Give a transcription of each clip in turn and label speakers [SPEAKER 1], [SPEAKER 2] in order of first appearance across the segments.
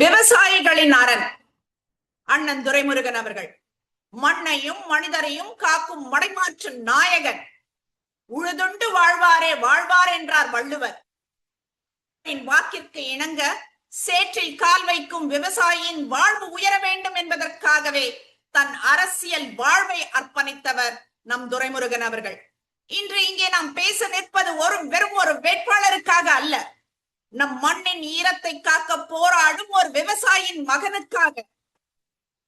[SPEAKER 1] விவசாயிகளின் அரண் அண்ணன் துரைமுருகன் அவர்கள். மண்ணையும் மனிதரையும் காக்கும் மடைமாற்று நாயகன். உழுதுண்டு வாழ்வாரே வாழ்வார் என்றார் வள்ளுவர். வாக்கிற்கு இணங்க சேற்றில் கால் வைக்கும் விவசாயியின் வாழ்வு உயர வேண்டும் என்பதற்காகவே தன் அரசியல் வாழ்வை அர்ப்பணித்தவர் நம் துரைமுருகன் அவர்கள். இன்று இங்கே நாம் பேச நிற்பது வெறும் ஒரு வேட்பாளருக்காக அல்ல, நம் மண்ணின் ஈரத்தை காக்க போராடும் ஒரு விவசாயியின் மகனுக்காக.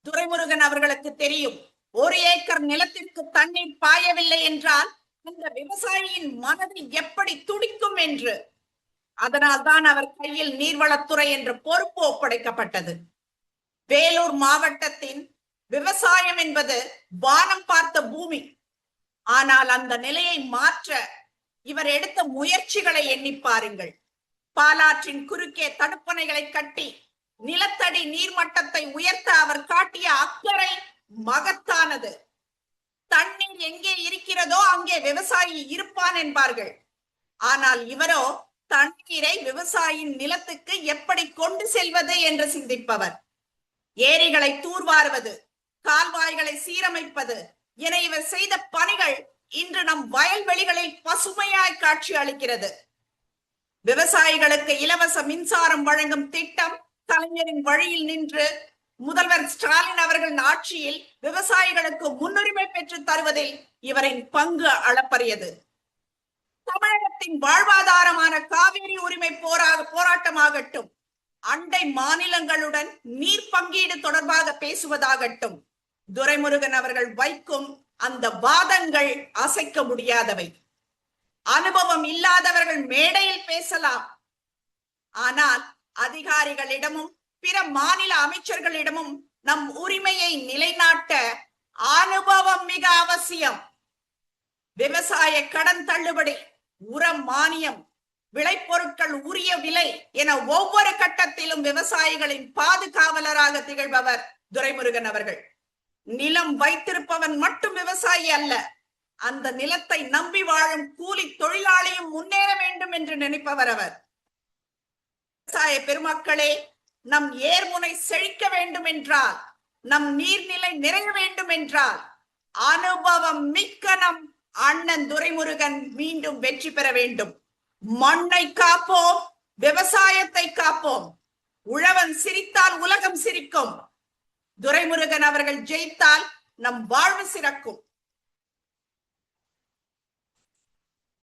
[SPEAKER 1] துரைமுருகன் அவர்களுக்கு தெரியும், 1 ஏக்கர் நிலத்திற்கு தண்ணீர் பாயவில்லை என்றால் அந்த விவசாயியின் மனது எப்படி துடிக்கும் என்று. அதனால்தான் அவர் கையில் நீர்வளத்துறை என்ற பொறுப்பு ஒப்படைக்கப்பட்டது. வேலூர் மாவட்டத்தின் விவசாயம் என்பது வானம் பார்த்த பூமி. ஆனால் அந்த நிலையை மாற்ற இவர் எடுத்த முயற்சிகளை எண்ணி பாருங்கள். பாலாற்றின் குறுக்கே தடுப்பணைகளை கட்டி நிலத்தடி நீர்மட்டத்தை உயர்த்த அவர் காட்டிய அக்கறை மகத்தானது. தண்ணீர் எங்கே இருக்கிறதோ அங்கே விவசாயி இருப்பான் என்பார்கள். ஆனால் இவரோ தண்ணீரை விவசாயியின் நிலத்துக்கு எப்படி கொண்டு செல்வது என்று சிந்திப்பவர். ஏரிகளை தூர்வாருவது, கால்வாய்களை சீரமைப்பது என இவர் செய்த பணிகள் இன்று நம் வயல்வெளிகளில் பசுமையாய் காட்சி அளிக்கிறது. விவசாயிகளுக்கு இலவச மின்சாரம் வழங்கும் திட்டம் கலைஞரின் வழியில் நின்று முதல்வர் ஸ்டாலின் அவர்களின் ஆட்சியில் விவசாயிகளுக்கு முன்னுரிமை பெற்று தருவதில் இவரின் பங்கு அளப்பரியது. தமிழகத்தின் வாழ்வாதாரமான காவிரி உரிமை போராட்டமாகட்டும், அண்டை மாநிலங்களுடன் நீர் பங்கீடு தொடர்பாக பேசுவதாகட்டும், துரைமுருகன் அவர்கள் வைக்கும் அந்த வாதங்கள் அசைக்க முடியாதவை. அனுபவம் இல்லாதவர்கள் மேடையில் பேசலாம், ஆனால் அதிகாரிகளிடமும் பிற மாநில அமைச்சர்களிடமும் நம் உரிமையை நிலைநாட்ட அனுபவம் மிக அவசியம். விவசாய கடன் தள்ளுபடி, உரம் மானியம், விளைபொருட்கள் உரிய விலை என ஒவ்வொரு கட்டத்திலும் விவசாயிகளின் பாதுகாவலராக திகழ்பவர் துரைமுருகன் அவர்கள். நிலம் வைத்திருப்பவன் மட்டும் விவசாயி அல்ல, அந்த நிலத்தை நம்பி வாழும் கூலி தொழிலாளியும் முன்னேற வேண்டும் என்று நினைப்பவர் அவர். விவசாய பெருமக்களே, நம் ஏர்முனை செழிக்க வேண்டும் என்றால், நம் நீர்நிலை நிறைய வேண்டும் என்றால், அனுபவம் மிக்க நம் அண்ணன் துரைமுருகன் மீண்டும் வெற்றி பெற வேண்டும். மண்ணை காப்போம், விவசாயத்தை காப்போம். உழவன் சிரித்தால் உலகம் சிரிக்கும். துரைமுருகன் அவர்கள் ஜெயித்தால் நம் வாழ்வு சிறக்கும்.